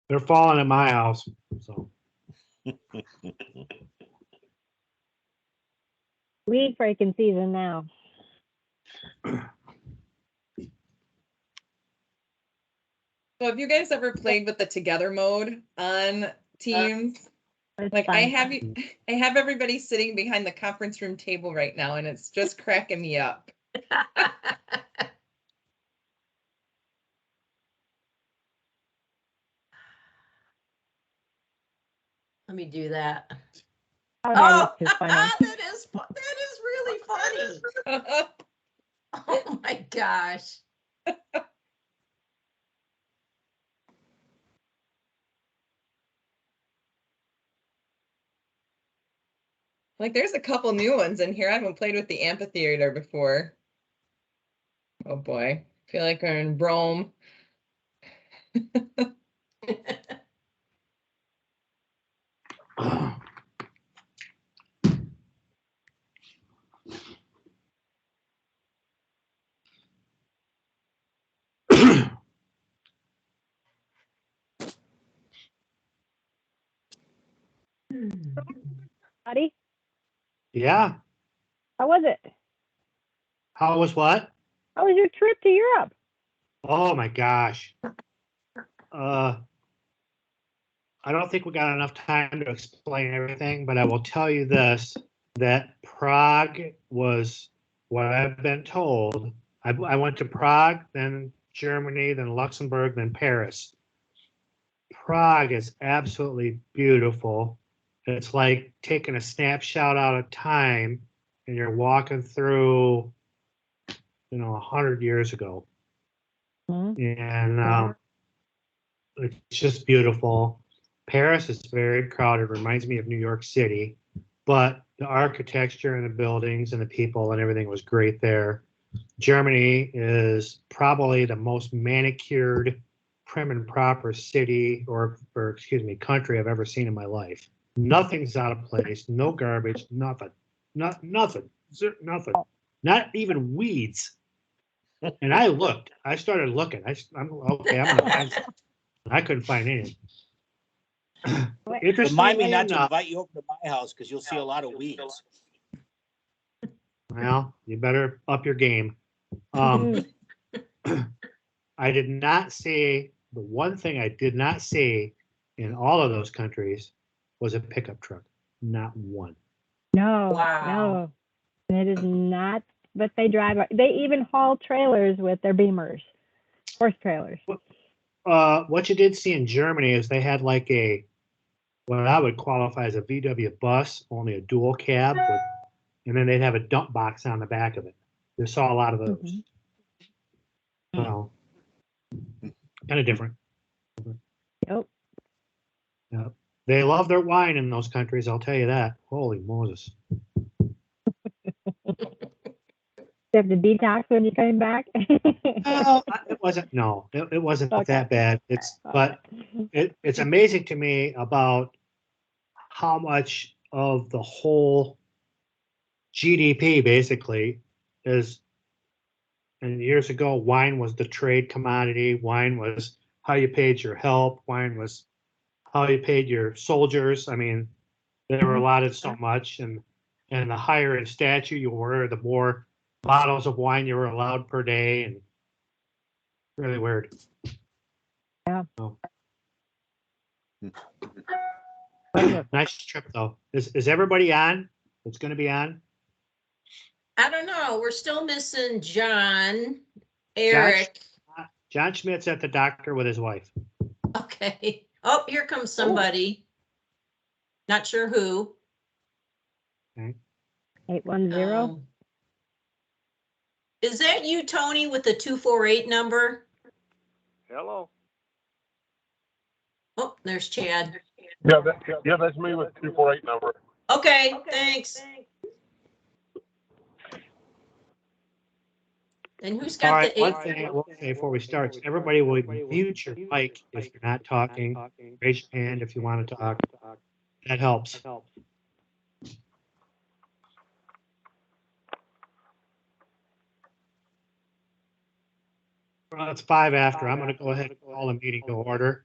They're falling at my house, so. Weed breaking season now. So have you guys ever played with the together mode on Teams? Like I have everybody sitting behind the conference room table right now, and it's just cracking me up. Let me do that. Oh, that is funny. that is really funny. Oh my gosh. Like there's a couple new ones in here. I haven't played with the amphitheater before. Oh boy, I feel like we're in Rome. Buddy, Yeah. how was it? How was what? How was your trip to Europe? Oh my gosh. I don't think we got enough time to explain everything, but I will tell you this, that Prague was what I've been told. I went to Prague, then Germany, then Luxembourg, then Paris. Prague is absolutely beautiful. It's like taking a snapshot out of time and you're walking through, 100 years ago. And it's just beautiful. Paris is very crowded, reminds me of New York City, but the architecture and the buildings and the people and everything was great there. Germany is probably the most manicured, prim and proper city or excuse me, country I've ever seen in my life. Nothing's out of place, no garbage, nothing, nothing, nothing, not even weeds. And I started looking. I'm okay. I'm gonna find. I couldn't find anything. Remind me not to invite you over to my house because you'll see a lot of weeds. Well, you better up your game. I did not see, the one thing I did not see in all of those countries was a pickup truck. Not one. No, Wow. no, it is not. But they drive. They even haul trailers with their Beamers, horse trailers. What you did see in Germany is they had like what I would qualify as a VW bus, only a dual cab, and then they'd have a dump box on the back of it. You saw a lot of those. Well, kind of different. Yep. Yep. They love their wine in those countries, I'll tell you that. Holy Moses. You have to detox when you're coming back. No, it wasn't. No, it wasn't that bad. But it's amazing to me about how much of the whole GDP basically is. And years ago, wine was the trade commodity. Wine was how you paid your help. Wine was how you paid your soldiers. I mean, they were allotted so much, and the higher in stature you were, the more bottles of wine you were allowed per day, and really weird. Yeah. So. Nice trip though. Is everybody on? It's going to be on. I don't know. We're still missing John, Eric. John Schmidt's at the doctor with his wife. Okay. Oh, here comes somebody. Not sure who. Okay. 810. Is that you, Tony, with the 248 number? Hello. Oh, there's Chad. Yeah, that's me with 248 number. Okay, thanks. And who's got All right, the one thing I will say before we start, everybody will mute your mic if you're not talking. Raise your hand if you want to talk. That helps. Well, it's 5 after. I'm going to go ahead and call the meeting to order.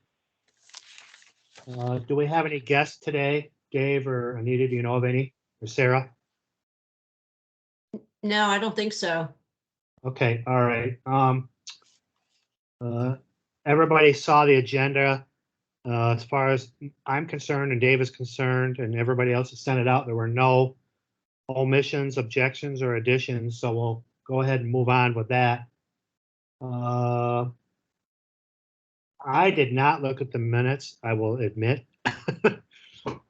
Do we have any guests today? Dave or Anita, do you know of any? Or Sarah? No, I don't think so. Okay, all right. Everybody saw the agenda. As far as I'm concerned and Dave is concerned and everybody else has sent it out, there were no omissions, objections, or additions, so we'll go ahead and move on with that. I did not look at the minutes, I will admit.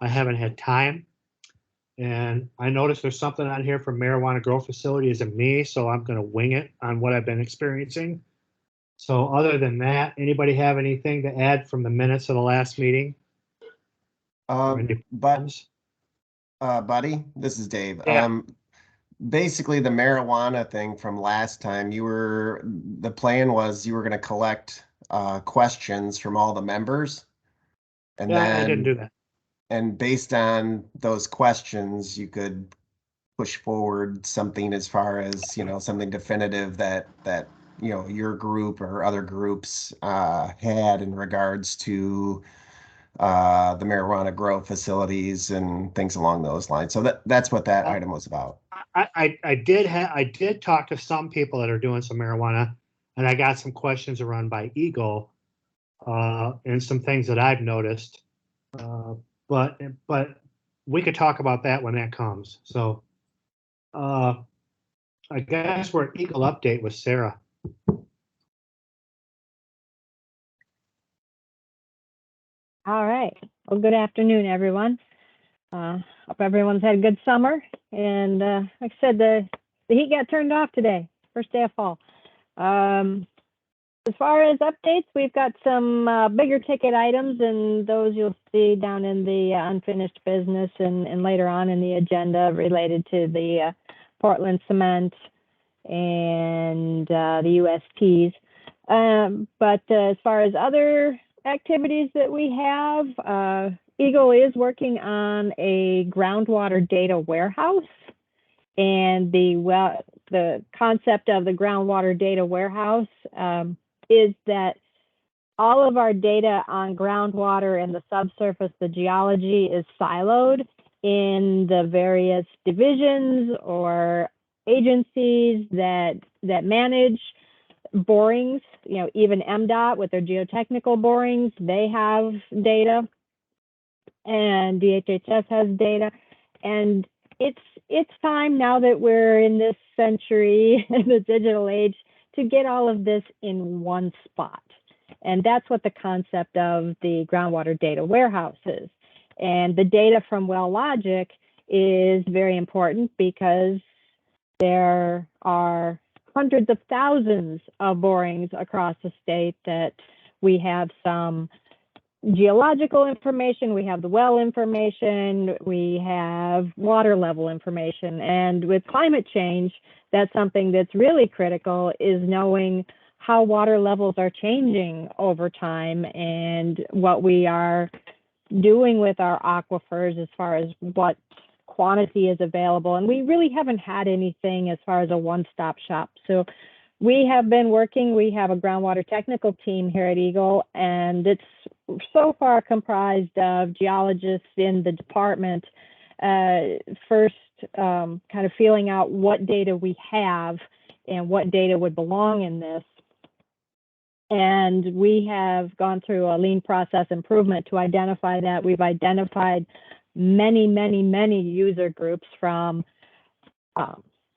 I haven't had time. And I noticed there's something on here for marijuana grow facilities and me, so I'm going to wing it on what I've been experiencing. So other than that, anybody have anything to add from the minutes of the last meeting? Or any problems? Buddy, this is Dave. Yeah. Basically the marijuana thing from last time, the plan was you were gonna collect questions from all the members. And Yeah, then I didn't do that. And based on those questions, you could push forward something as far as, something definitive that your group or other groups had in regards to the marijuana grow facilities and things along those lines. So that's what that item was about. I did talk to some people that are doing some marijuana, and I got some questions run by EGLE and some things that I've noticed. But we could talk about that when that comes. So I guess we're at EGLE update with Sarah. All right. Well, good afternoon, everyone. Hope everyone's had a good summer. And like I said, the heat got turned off today, first day of fall. As far as updates, we've got some bigger ticket items, and those you'll see down in the unfinished business and later on in the agenda related to the Portland cement and the USPs. But as far as other activities that we have, EGLE is working on a groundwater data warehouse, and the concept of the groundwater data warehouse is that all of our data on groundwater and the subsurface, the geology, is siloed in the various divisions or agencies that manage borings. Even MDOT with their geotechnical borings, they have data, and DHHS has data. And it's time, now that we're in this century, the digital age, to get all of this in one spot. And that's what the concept of the groundwater data warehouse is. And the data from WellLogic is very important because there are hundreds of thousands of borings across the state that we have some geological information, we have the well information, we have water level information. And with climate change, that's something that's really critical, is knowing how water levels are changing over time and what we are doing with our aquifers as far as what quantity is available. And we really haven't had anything as far as a one-stop shop. So we have been working, we have a groundwater technical team here at EGLE, and it's so far comprised of geologists in the department, first kind of feeling out what data we have and what data would belong in this. And we have gone through a lean process improvement to identify that. We've identified many, many, many user groups, from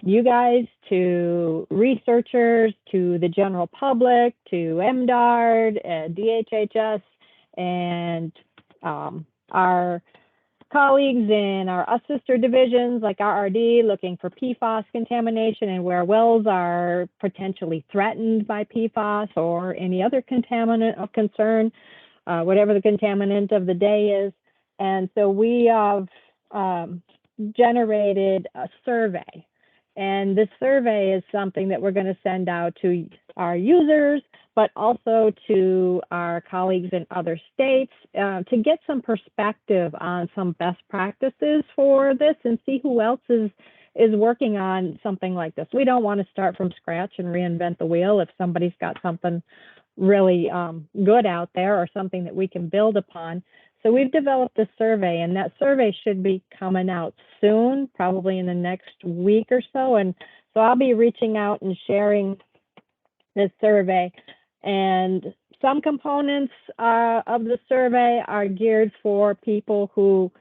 you guys to researchers to the general public to MDARD and DHHS and our colleagues in our sister divisions like RRD, looking for PFAS contamination and where wells are potentially threatened by PFAS or any other contaminant of concern, whatever the contaminant of the day is. And so we have generated a survey. And this survey is something that we're going to send out to our users, but also to our colleagues in other states to get some perspective on some best practices for this and see who else is is working on something like this. We don't want to start from scratch and reinvent the wheel if somebody's got something really good out there or something that we can build upon. So we've developed a survey, and that survey should be coming out soon, probably in the next week or so. And so I'll be reaching out and sharing this survey. And some components of the survey are geared for people who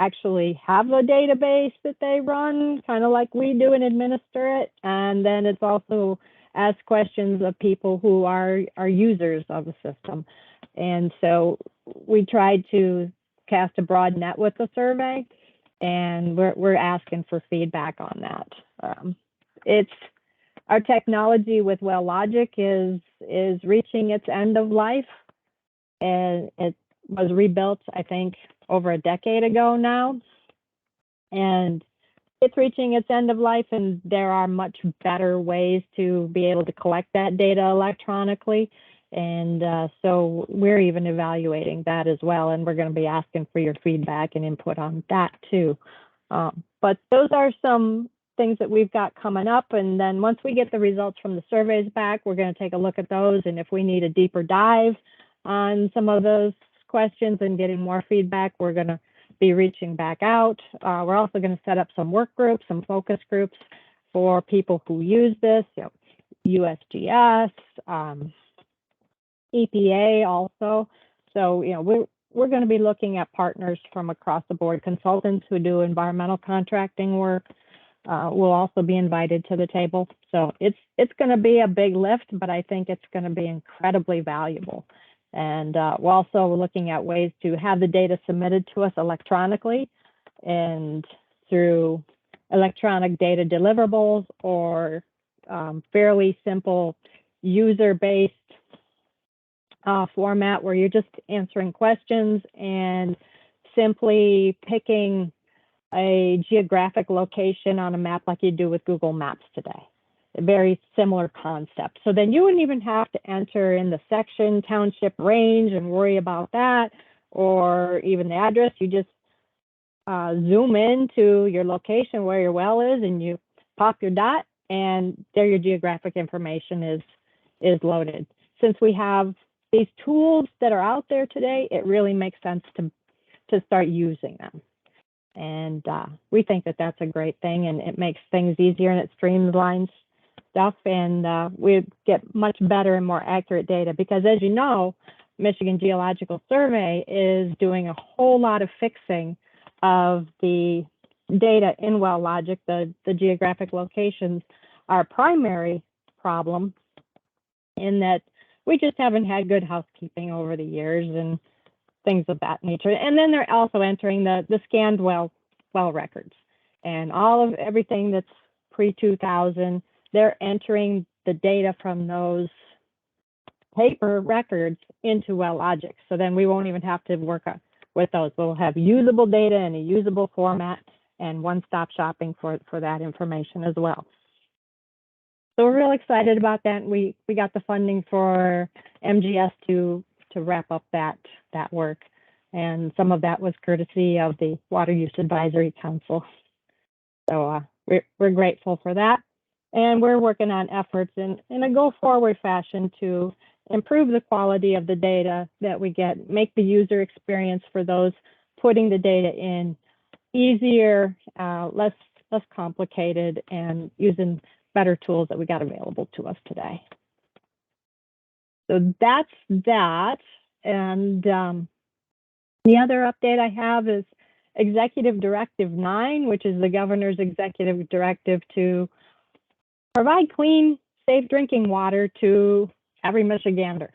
actually have a database that they run, kind of like we do, and administer it. And then it's also ask questions of people who are users of the system. And so we tried to cast a broad net with the survey, and we're asking for feedback on that. It's our technology with WellLogic is reaching its end of life, and it was rebuilt, I think, over a decade ago now, and it's reaching its end of life, and there are much better ways to be able to collect that data electronically. And so we're even evaluating that as well, and we're going to be asking for your feedback and input on that too. But those are some things that we've got coming up, and then once we get the results from the surveys back, we're going to take a look at those, and if we need a deeper dive on some of those questions and getting more feedback, we're going to be reaching back out. We're also going to set up some work groups, some focus groups for people who use this, USGS, EPA also. So, we're going to be looking at partners from across the board, consultants who do environmental contracting work will also be invited to the table. So it's going to be a big lift, but I think it's going to be incredibly valuable. And we're also looking at ways to have the data submitted to us electronically and through electronic data deliverables or fairly simple user-based format where you're just answering questions and simply picking a geographic location on a map like you do with Google Maps today. A very similar concept. So then you wouldn't even have to enter in the section, township, range and worry about that, or even the address. You just zoom into your location where your well is and you pop your dot, and there your geographic information is loaded. Since we have these tools that are out there today, it really makes sense to start using them. And we think that that's a great thing, and it makes things easier and it streamlines stuff, and we get much better and more accurate data because, as you know, Michigan Geological Survey is doing a whole lot of fixing of the data in WellLogic. The geographic locations are a primary problem in that we just haven't had good housekeeping over the years and things of that nature. And then they're also entering the scanned well records and everything that's pre-2000. They're entering the data from those paper records into WellLogic. So then we won't even have to work with those. We'll have usable data in a usable format and one-stop shopping for that information as well. So we're real excited about that. We got the funding for MGS to wrap up that work. And some of that was courtesy of the Water Use Advisory Council. So we're grateful for that. And we're working on efforts in a go-forward fashion to improve the quality of the data that we get, make the user experience for those putting the data in easier, less complicated, and using better tools that we got available to us today. So that's that. And the other update I have is Executive Directive 9, which is the governor's executive directive to provide clean, safe drinking water to every Michigander.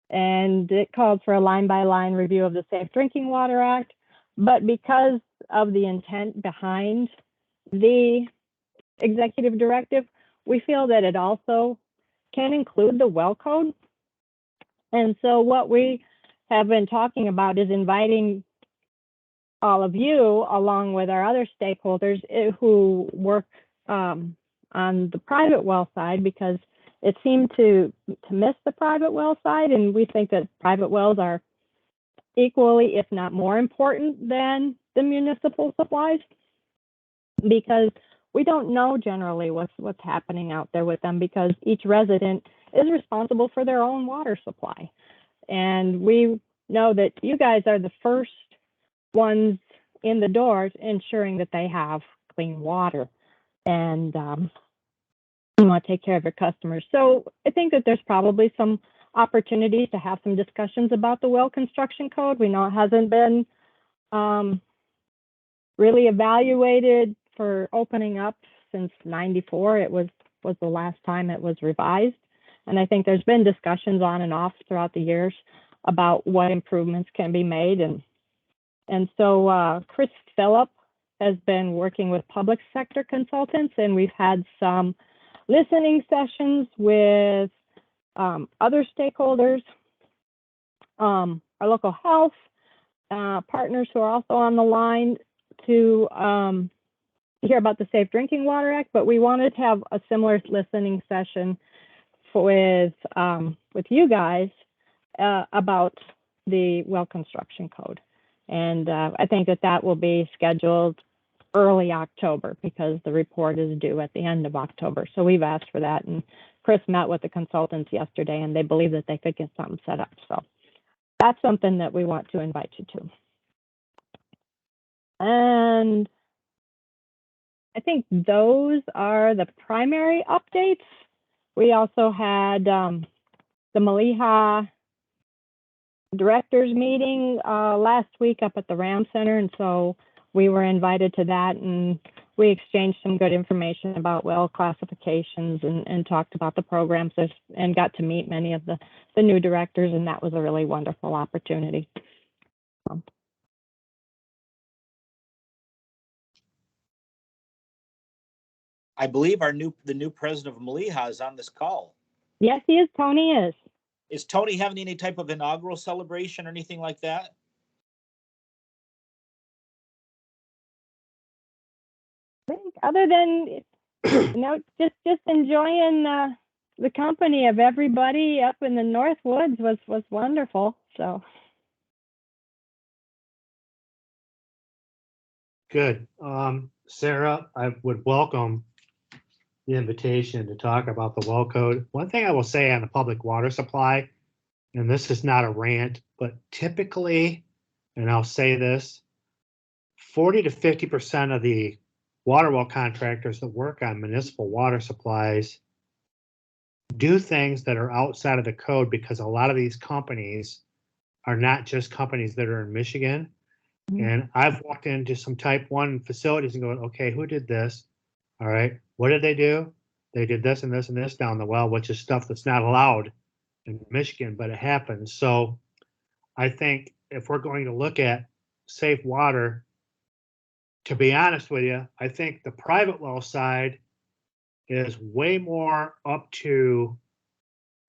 And it called for a line-by-line review of the Safe Drinking Water Act. But because of the intent behind the executive directive, we feel that it also can include the well code. And so what we have been talking about is inviting all of you, along with our other stakeholders who work on the private well side, because it seemed to miss the private well side, and we think that private wells are equally, if not more important than the municipal supplies, because we don't know generally what's happening out there with them because each resident is responsible for their own water supply. And we know that you guys are the first ones in the doors ensuring that they have clean water. And you want to take care of your customers. So I think that there's probably some opportunities to have some discussions about the well construction code. We know it hasn't been really evaluated for opening up since '94. It was the last time it was revised. And I think there's been discussions on and off throughout the years about what improvements can be made. And so Chris Phillip has been working with public sector consultants, and we've had some listening sessions with other stakeholders, our local health partners who are also on the line to hear about the Safe Drinking Water Act, but we wanted to have a similar listening session with you guys about the well construction code. And I think that will be scheduled early October because the report is due at the end of October. So we've asked for that, and Chris met with the consultants yesterday, and they believe that they could get something set up. So that's something that we want to invite you to. And I think those are the primary updates. We also had the Maliha directors meeting last week up at the Ram Center, and so we were invited to that, and we exchanged some good information about well classifications and talked about the programs and got to meet many of the new directors, and that was a really wonderful opportunity. I believe the new president of Maliha is on this call. Yes, he is. Tony is. Is Tony having any type of inaugural celebration or anything like that? I think other than just enjoying the company of everybody up in the North Woods was wonderful. So Good. Sarah, I would welcome the invitation to talk about the well code. One thing I will say on the public water supply, and this is not a rant, but typically, and I'll say this, 40 to 50% of the water well contractors that work on municipal water supplies do things that are outside of the code because a lot of these companies are not just companies that are in Michigan. And I've walked into some type 1 facilities and going, okay, who did this? All right, what did they do? They did this and this and this down the well, which is stuff that's not allowed in Michigan, but it happens. So I think if we're going to look at safe water, to be honest with you, I think the private well side is way more up to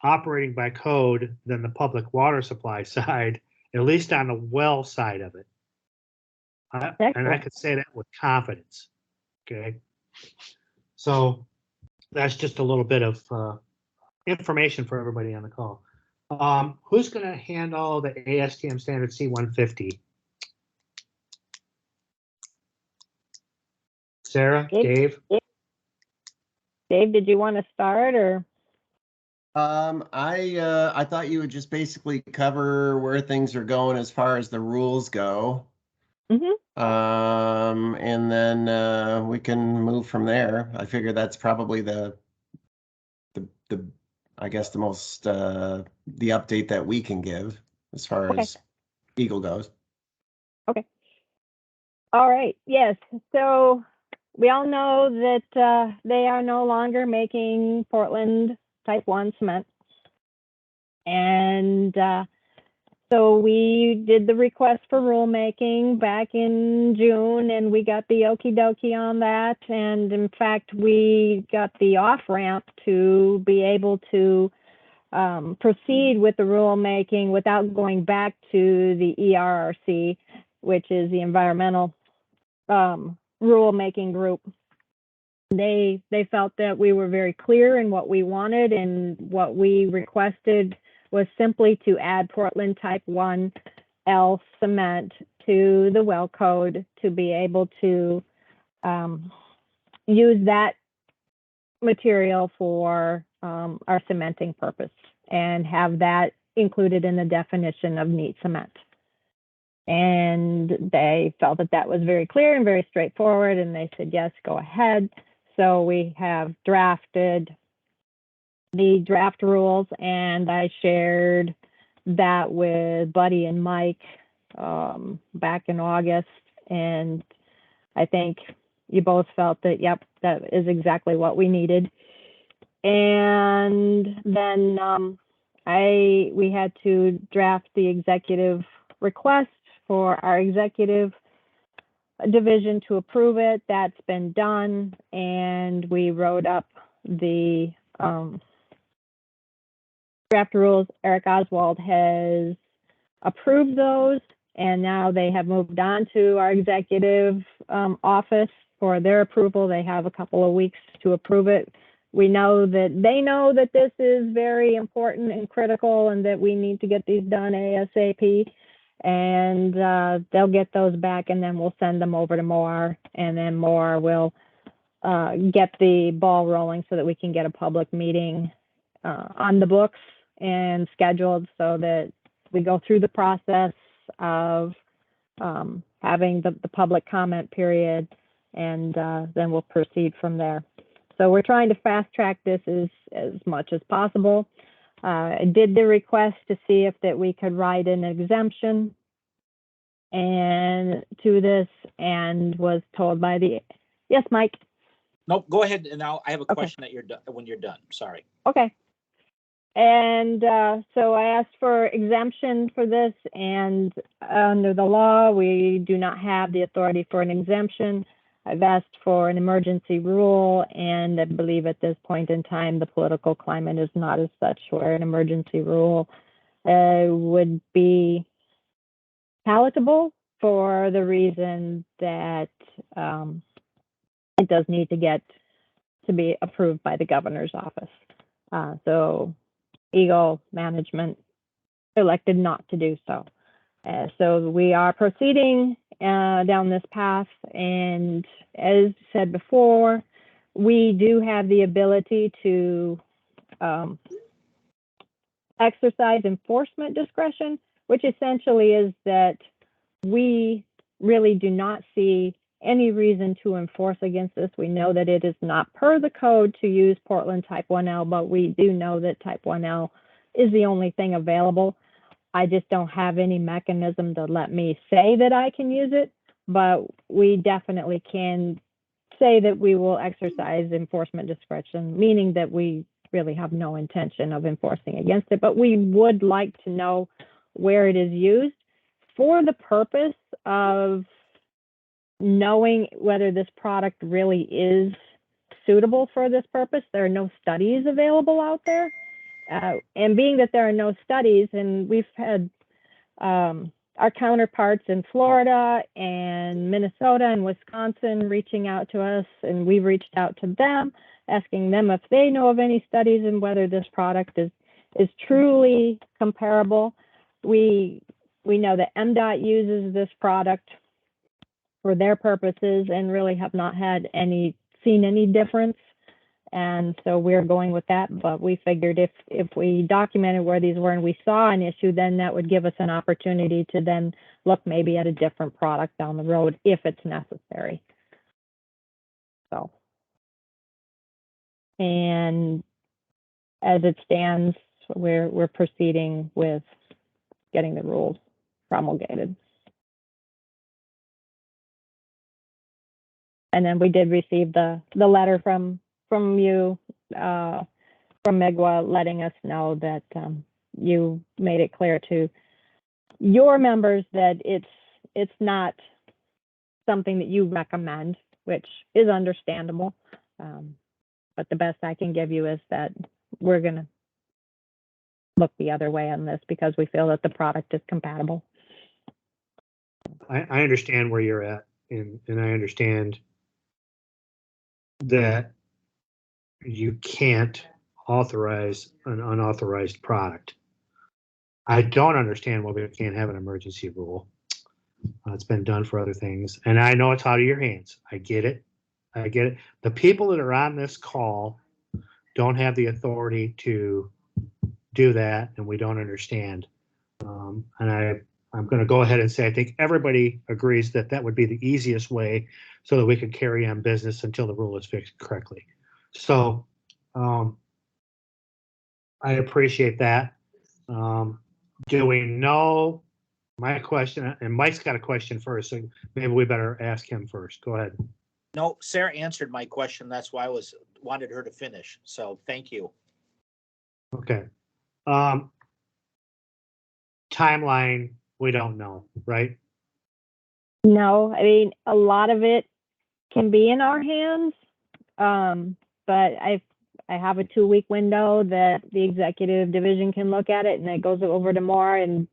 operating by code than the public water supply side, at least on the well side of it. And I could say that with confidence. Okay. So that's just a little bit of information for everybody on the call. Who's going to handle the ASTM standard C150? Sarah, Dave? Dave, did you want to start or? I thought you would just basically cover where things are going as far as the rules go. And then we can move from there. I figure that's probably the I guess the most the update that we can give as far as EGLE goes. Okay. All right. Yes. So we all know that they are no longer making Portland Type 1 cement. And so we did the request for rulemaking back in June, and we got the okie dokie on that. And in fact, we got the off ramp to be able to proceed with the rulemaking without going back to the ERRC, which is the environmental rulemaking group. They felt that we were very clear in what we wanted, and what we requested was simply to add Portland Type 1L cement to the well code to be able to use that material for our cementing purpose and have that included in the definition of neat cement. And they felt that that was very clear and very straightforward, and they said, yes, go ahead. So we have drafted the draft rules, and I shared that with Buddy and Mike back in August, and I think you both felt that, yep, that is exactly what we needed. And then we had to draft the executive request for our executive division to approve it. That's been done, and we wrote up the draft rules. Eric Oswald has approved those, and now they have moved on to our executive office for their approval. They have a couple of weeks to approve it. We know that they know that this is very important and critical and that we need to get these done ASAP. And they'll get those back, and then we'll send them over to Moore, and then Moore will get the ball rolling so that we can get a public meeting on the books and scheduled so that we go through the process of having the public comment period, and then we'll proceed from there. So we're trying to fast track this as much as possible. I did the request to see if that we could write an exemption and to this, and was told by the, yes, Mike. Nope, go ahead. And now I have a Okay. question that you're done when you're done. Sorry. Okay. And so I asked for exemption for this, and under the law, we do not have the authority for an exemption. I've asked for an emergency rule, and I believe at this point in time, the political climate is not as such where an emergency rule would be palatable, for the reason that it does need to get to be approved by the governor's office. So EGLE management elected not to do so. So we are proceeding down this path, and as said before, we do have the ability to exercise enforcement discretion, which essentially is that we really do not see any reason to enforce against this. We know that it is not per the code to use Portland Type 1L, but we do know that Type 1L is the only thing available. I just don't have any mechanism to let me say that I can use it, but we definitely can say that we will exercise enforcement discretion, meaning that we really have no intention of enforcing against it, but we would like to know where it is used for the purpose of knowing whether this product really is suitable for this purpose. There are no studies available out there. And being that there are no studies, and we've had our counterparts in Florida and Minnesota and Wisconsin reaching out to us, and we've reached out to them, asking them if they know of any studies and whether this product is truly comparable. We know that MDOT uses this product for their purposes and really have not had seen any difference. And so we're going with that, but we figured if we documented where these were and we saw an issue, then that would give us an opportunity to then look maybe at a different product down the road if it's necessary. So, and as it stands, we're proceeding with getting the rules promulgated. And then we did receive the letter from you, from MEGWA, letting us know that you made it clear to your members that it's not something that you recommend, which is understandable. But the best I can give you is that we're going to look the other way on this because we feel that the product is compatible. I understand where you're at, and I understand that you can't authorize an unauthorized product. I don't understand why we can't have an emergency rule. It's been done for other things, and I know it's out of your hands. I get it. I get it. The people that are on this call don't have the authority to do that, and we don't understand. And I'm going to go ahead and say I think everybody agrees that that would be the easiest way so that we could carry on business until the rule is fixed correctly. So I appreciate that. Do we know, my question, and Mike's got a question first, so maybe we better ask him first. Go ahead. No, Sarah answered my question. That's why I wanted her to finish. So thank you. Okay. Timeline, we don't know, right? No, I mean, a lot of it can be in our hands. But I have a 2-week window that the executive division can look at it, and it goes over to more, and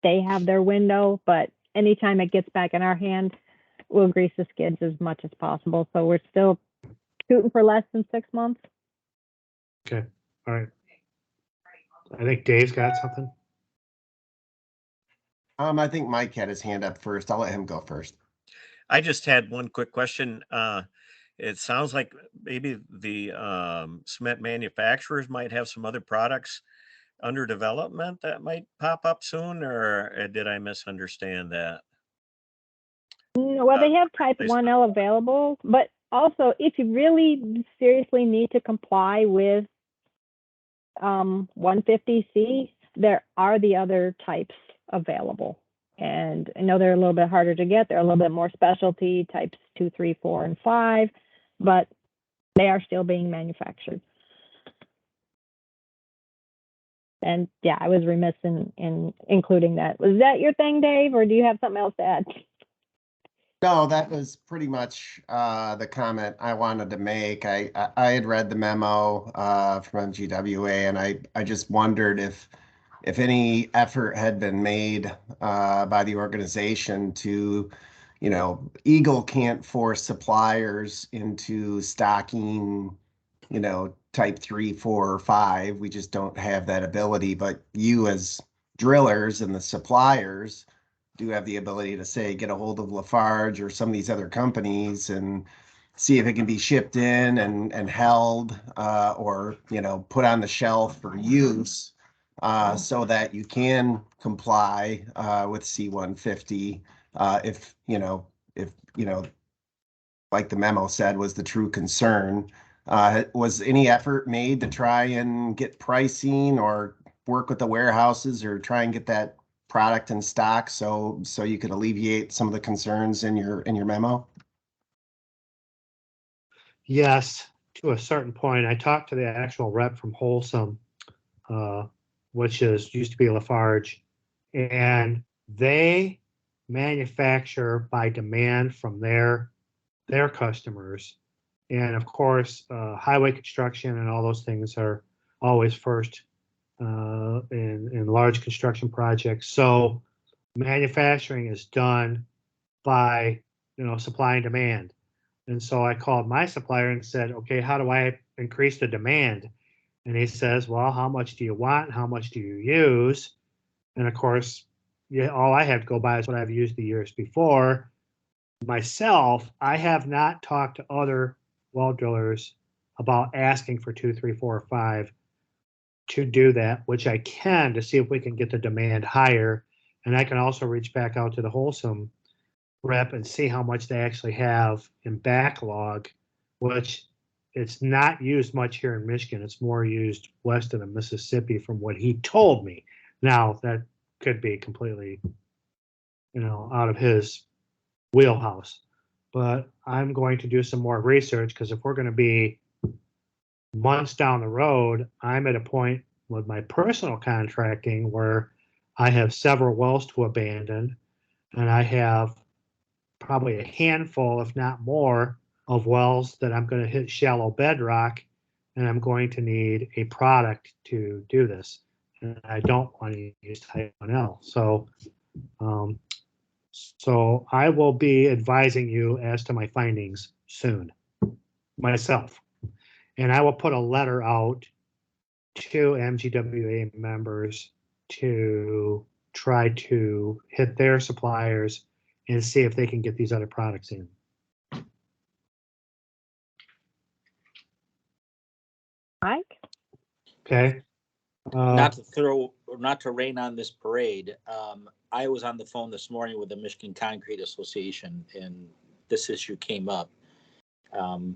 they have their window. But anytime it gets back in our hand, we'll grease the skids as much as possible. So we're still shooting for less than 6 months. Okay, all right. I think Dave's got something. I think Mike had his hand up first. I'll let him go first. I just had one quick question. It sounds like maybe the cement manufacturers might have some other products under development that might pop up soon, or did I misunderstand that? Well, they have type 1L available, but also if you really seriously need to comply with 150C, there are the other types available. And I know they're a little bit harder to get. They're a little bit more specialty, types 2, 3, 4, and 5, but they are still being manufactured. And yeah, I was remiss in including that. Was that your thing, Dave, or do you have something else to add? No, that was pretty much the comment I wanted to make. I had read the memo from MGWA, and I just wondered if any effort had been made by the organization to, EGLE can't force suppliers into stocking, type 3, 4, or 5. We just don't have that ability. But you as drillers and the suppliers do have the ability to say, get a hold of Lafarge or some of these other companies and see if it can be shipped in and held or, put on the shelf for use so that you can comply with C-150 if, like the memo said, was the true concern. Was any effort made to try and get pricing or work with the warehouses or try and get that product in stock so you could alleviate some of the concerns in your memo? Yes, to a certain point. I talked to the actual rep from Wholesome, which used to be Lafarge, and they manufacture by demand from their customers. And of course, highway construction and all those things are always first in large construction projects. So manufacturing is done by, supply and demand. And so I called my supplier and said, okay, how do I increase the demand? And he says, well, how much do you want? How much do you use? And of course, all I have to go by is what I've used the years before. Myself, I have not talked to other well drillers about asking for 2, 3, 4, or 5 to do that, which I can to see if we can get the demand higher. And I can also reach back out to the Wholesome rep and see how much they actually have in backlog, which it's not used much here in Michigan. It's more used west of the Mississippi from what he told me. Now that could be completely, out of his wheelhouse, but I'm going to do some more research because if we're going to be months down the road, I'm at a point with my personal contracting where I have several wells to abandon, and I have probably a handful, if not more, of wells that I'm going to hit shallow bedrock, and I'm going to need a product to do this. And I don't want to use type 1L. So I will be advising you as to my findings soon, myself. And I will put a letter out to MGWA members to try to hit their suppliers and see if they can get these other products in. Okay. Not to rain on this parade. I was on the phone this morning with the Michigan Concrete Association, and this issue came up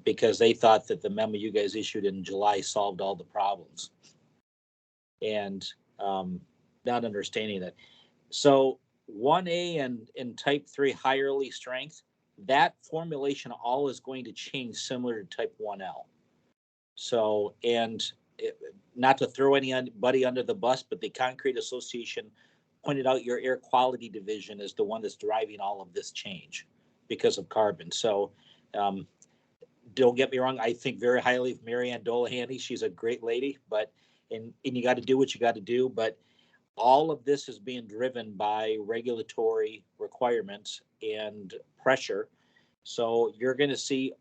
because they thought that the memo you guys issued in July solved all the problems, and not understanding that. So 1A and type 3 higherly strength, that formulation all is going to change similar to type 1L. So, and not to throw anybody under the bus, but the Concrete Association pointed out your air quality division is the one that's driving all of this change because of carbon. So don't get me wrong, I think very highly of Marianne Dolahanty. She's a great lady, but and you got to do what you got to do. But all of this is being driven by regulatory requirements and pressure. So you're going to see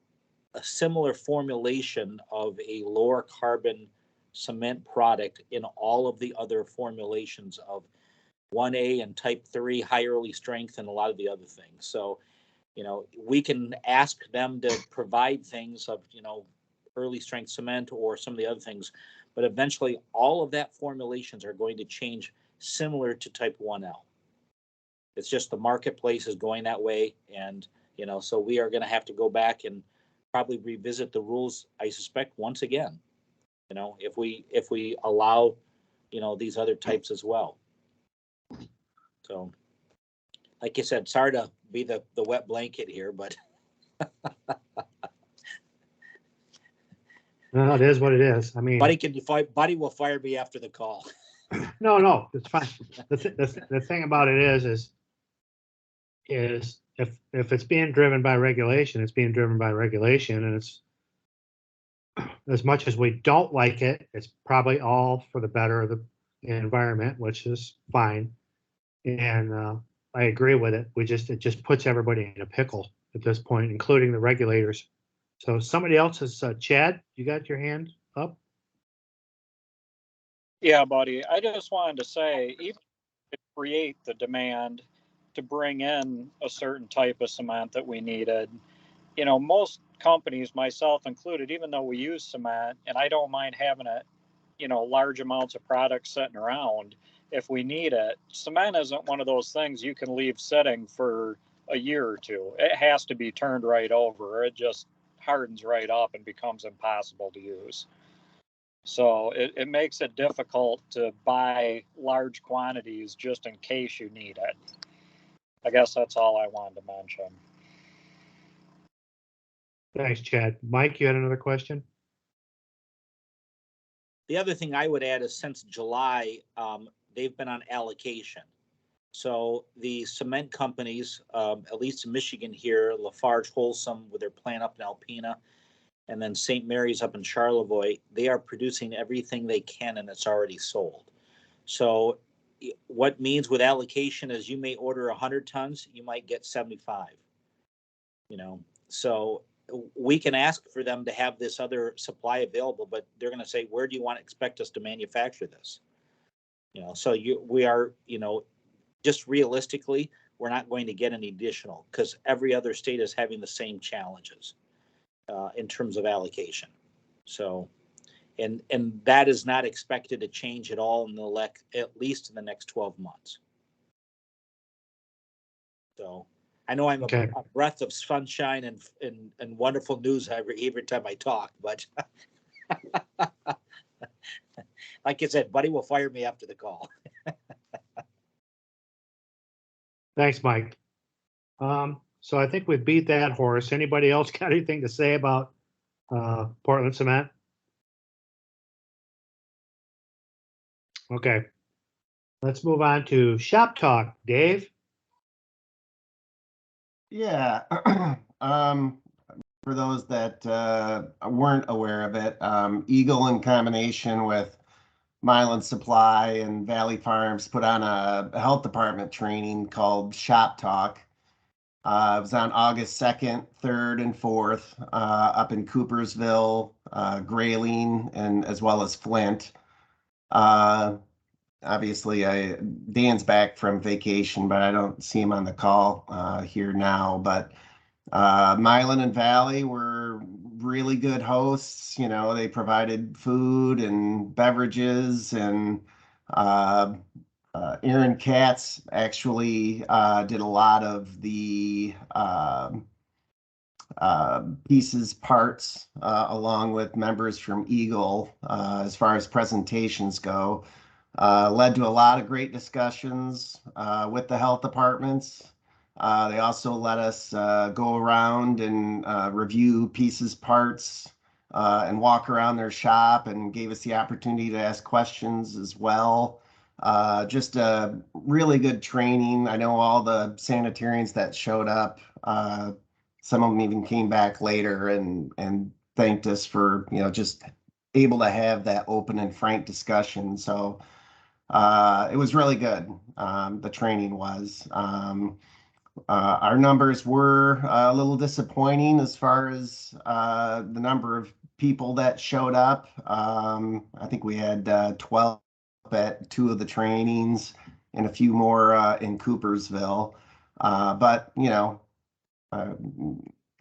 a similar formulation of a lower carbon cement product in all of the other formulations of 1A and type 3 higherly strength and a lot of the other things. So, you know, we can ask them to provide things of, you know, early strength cement or some of the other things, but eventually all of that formulations are going to change similar to type 1L. It's just the marketplace is going that way. And, you know, so we are going to have to go back and probably revisit the rules, I suspect, once again, you know, if we allow, you know, these other types as well. So, like you said, sorry to be the wet blanket here, but No, it is what it is. I mean, Buddy will fire me after the call. no, it's fine. The thing about it is if it's being driven by regulation, it's being driven by regulation, and it's as much as we don't like it, it's probably all for the better of the environment, which is fine. And I agree with it. It just puts everybody in a pickle at this point, including the regulators. So somebody else is Chad. You got your hand up? Yeah, buddy. I just wanted to say, even to create the demand to bring in a certain type of cement that we needed, you know, most companies, myself included, even though we use cement, and I don't mind having it, you know, large amounts of product sitting around if we need it. Cement isn't one of those things you can leave sitting for a year or two. It has to be turned right over. It just hardens right up and becomes impossible to use. So it makes it difficult to buy large quantities just in case you need it. I guess that's all I wanted to mention. Thanks, Chad. Mike, you had another question? The other thing I would add is since July, they've been on allocation. So the cement companies, at least in Michigan here, Lafarge, Wholesome with their plant up in Alpena, and then St. Mary's up in Charlevoix, they are producing everything they can and it's already sold. So what means with allocation is you may order 100 tons, you might get 75, you know, so we can ask for them to have this other supply available, but they're going to say, where do you want to expect us to manufacture this? You know, so we are, you know, just realistically, we're not going to get any additional because every other state is having the same challenges in terms of allocation. So, and that is not expected to change at all at least in the next 12 months. So I know I'm a breath of sunshine and wonderful news every time I talk, but like I said, Buddy will fire me after the call. Thanks, Mike. So I think we beat that horse. Anybody else got anything to say about Portland Cement? Okay. Let's move on to shop talk. Dave? Yeah. For those that weren't aware of it, EGLE in combination with Milan Supply and Valley Farms put on a health department training called Shop Talk. It was on August 2nd, 3rd, and 4th up in Coopersville, Grayling, and as well as Flint. Obviously, Dan's back from vacation, but I don't see him on the call here now. But Milan and Valley were really good hosts. You know, they provided food and beverages, and Aaron Katz actually did a lot of the pieces, parts, along with members from EGLE, as far as presentations go. Led to a lot of great discussions with the health departments. They also let us go around and review pieces, parts, and walk around their shop, and gave us the opportunity to ask questions as well. Just a really good training. I know all the sanitarians that showed up, some of them even came back later and thanked us for, you know, just able to have that open and frank discussion. So it was really good. The training was. Our numbers were a little disappointing as far as the number of people that showed up. I think we had 12 at 2 of the trainings and a few more in Coopersville. But, you know,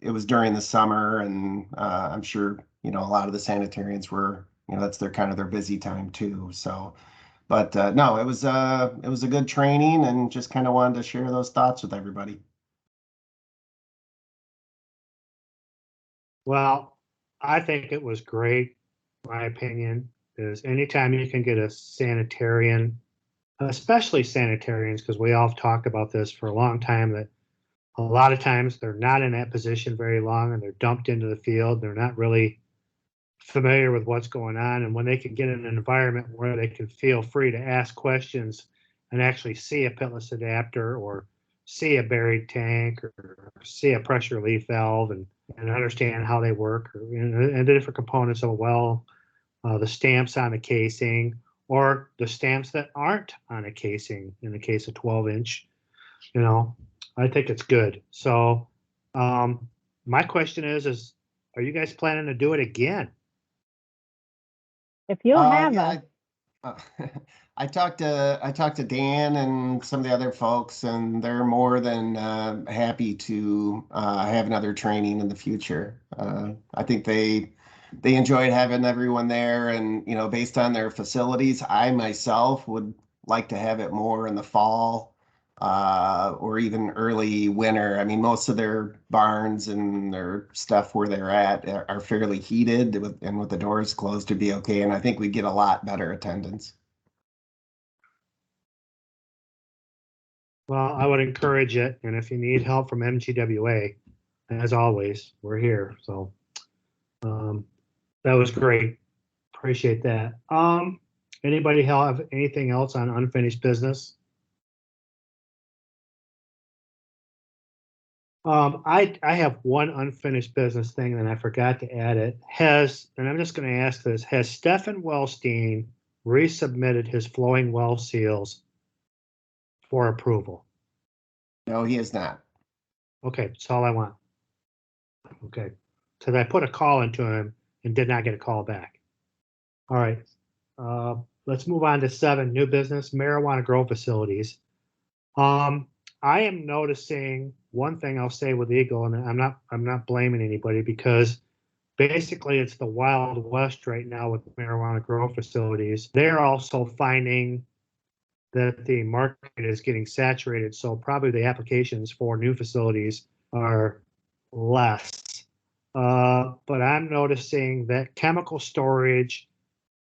it was during the summer, and I'm sure, you know, a lot of the sanitarians were, you know, that's their kind of their busy time too. So, but no, it was a good training, and just kind of wanted to share those thoughts with everybody. Well, I think it was great. My opinion is anytime you can get a sanitarian, especially sanitarians, because we all have talked about this for a long time, that a lot of times they're not in that position very long, and they're dumped into the field. They're not really familiar with what's going on. And when they can get in an environment where they can feel free to ask questions and actually see a pitless adapter, or see a buried tank, or see a pressure relief valve, and understand how they work, or, and the different components of a well, the stamps on the casing, or the stamps that aren't on a casing in the case of 12-inch, you know, I think it's good. So my question is, are you guys planning to do it again? If you'll have Yeah, us. I talked to Dan and some of the other folks, and they're more than happy to have another training in the future. I think they enjoyed having everyone there, and, you know, based on their facilities, I myself would like to have it more in the fall or even early winter. I mean, most of their barns and their stuff where they're at are fairly heated, and with the doors closed to be okay. And I think we'd get a lot better attendance. Well, I would encourage it, and if you need help from MGWA, as always, we're here. So that was great. Appreciate that. Anybody have anything else on unfinished business? I have one unfinished business thing, and I forgot to add it. And I'm just going to ask this, has Stefan Wellstein resubmitted his flowing well seals for approval? No, he is not. Okay, that's all I want. Okay, because I put a call into him and did not get a call back. All right, let's move on to 7, new business, marijuana grow facilities. I am noticing one thing I'll say with EGLE, and I'm not blaming anybody, because basically it's the Wild West right now with marijuana grow facilities. They're also finding that the market is getting saturated, so probably the applications for new facilities are less. But I'm noticing that chemical storage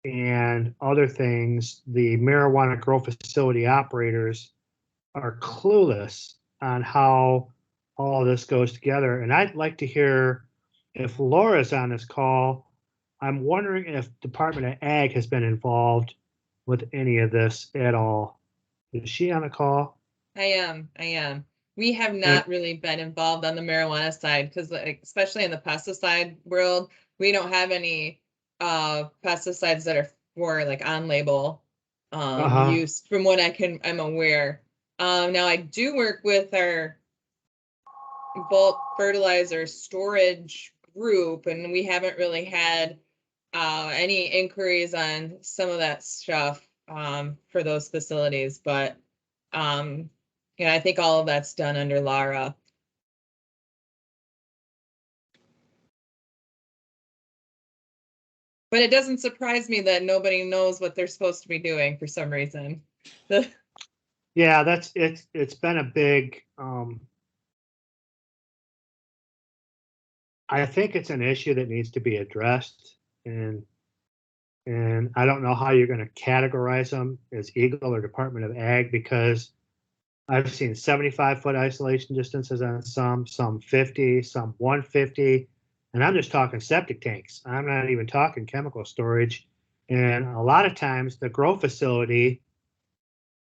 and other things, the marijuana grow facility operators are clueless on how all this goes together. And I'd like to hear, if Laura's on this call, I'm wondering if Department of Ag has been involved with any of this at all. Is she on the call? I am. We have not really been involved on the marijuana side, because especially in the pesticide world, we don't have any pesticides that are for like on label use, from what I'm aware. Now I do work with our bulk fertilizer storage group, and we haven't really had any inquiries on some of that stuff for those facilities, but yeah, I think all of that's done under Lara. But it doesn't surprise me that nobody knows what they're supposed to be doing for some reason. Yeah, it's been a big, I think it's an issue that needs to be addressed, and I don't know how you're going to categorize them as EGLE or Department of Ag, because I've seen 75-foot isolation distances on some 50, some 150, and I'm just talking septic tanks. I'm not even talking chemical storage. And a lot of times the grow facility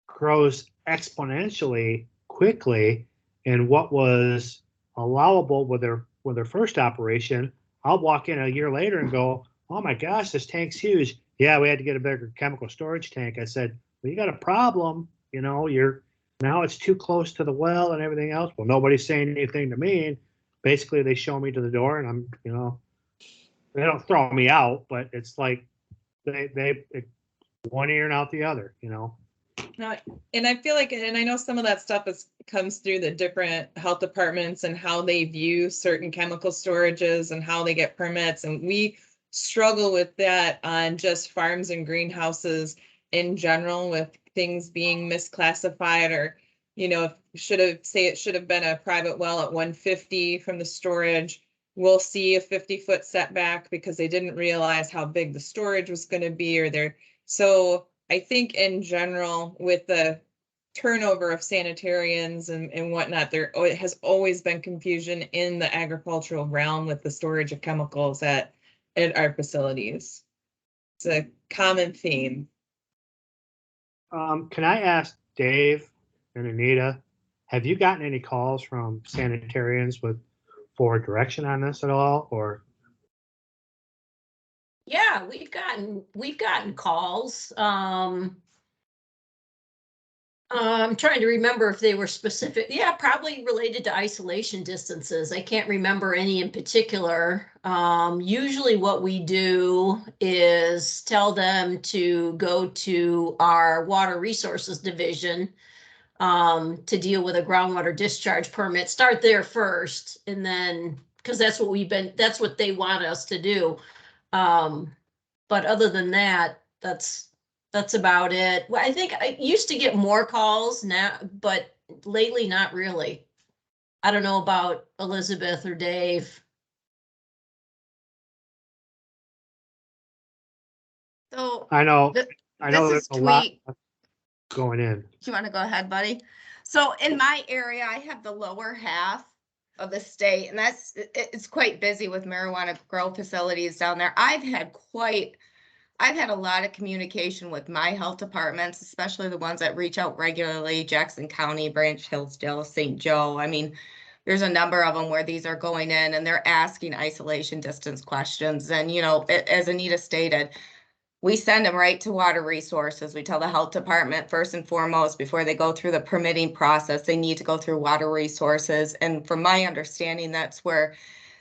grows exponentially quickly, and what was allowable with their first operation, I'll walk in a year later and go, oh my gosh, this tank's huge. Yeah, we had to get a bigger chemical storage tank. I said, well, you got a problem. You know, now it's too close to the well and everything else. Well, nobody's saying anything to me. And basically they show me to the door, and I'm, they don't throw me out, but it's like they one ear and out the other, No, and I feel like, and I know some of that stuff comes through the different health departments and how they view certain chemical storages and how they get permits. And we struggle with that on just farms and greenhouses in general, with things being misclassified, or, it should have been a private well at 150 from the storage. We'll see a 50-foot setback because they didn't realize how big the storage was going to be, so I think in general, with the turnover of sanitarians and whatnot, there has always been confusion in the agricultural realm with the storage of chemicals at our facilities. It's a common theme. Can I ask Dave and Anita, have you gotten any calls from sanitarians for direction on this at all, or? Yeah, we've gotten calls. I'm trying to remember if they were specific. Yeah, probably related to isolation distances. I can't remember any in particular. Usually what we do is tell them to go to our water resources division to deal with a groundwater discharge permit. Start there first, and then, because that's what they want us to do. But other than that, that's about it. Well, I think I used to get more calls now, but lately not really. I don't know about Elizabeth or Dave. So I know this there's is a lot Tweet. going in. Do you want to go ahead, buddy? So in my area, I have the lower half of the state, and it's quite busy with marijuana grow facilities down there. I've had a lot of communication with my health departments, especially the ones that reach out regularly: Jackson County, Branch, Hillsdale, St. Joe. I mean, there's a number of them where these are going in and they're asking isolation distance questions. And, as Anita stated, we send them right to water resources. We tell the health department, first and foremost, before they go through the permitting process, they need to go through water resources. And from my understanding, that's where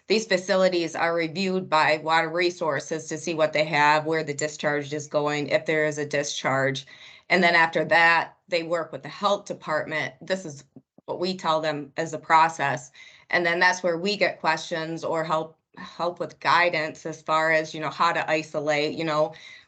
these facilities are reviewed by water resources to see what they have, where the discharge is going, if there is a discharge. And then after that, they work with the health department. This is what we tell them as a process. And then that's where we get questions or help with guidance as far as, how to isolate.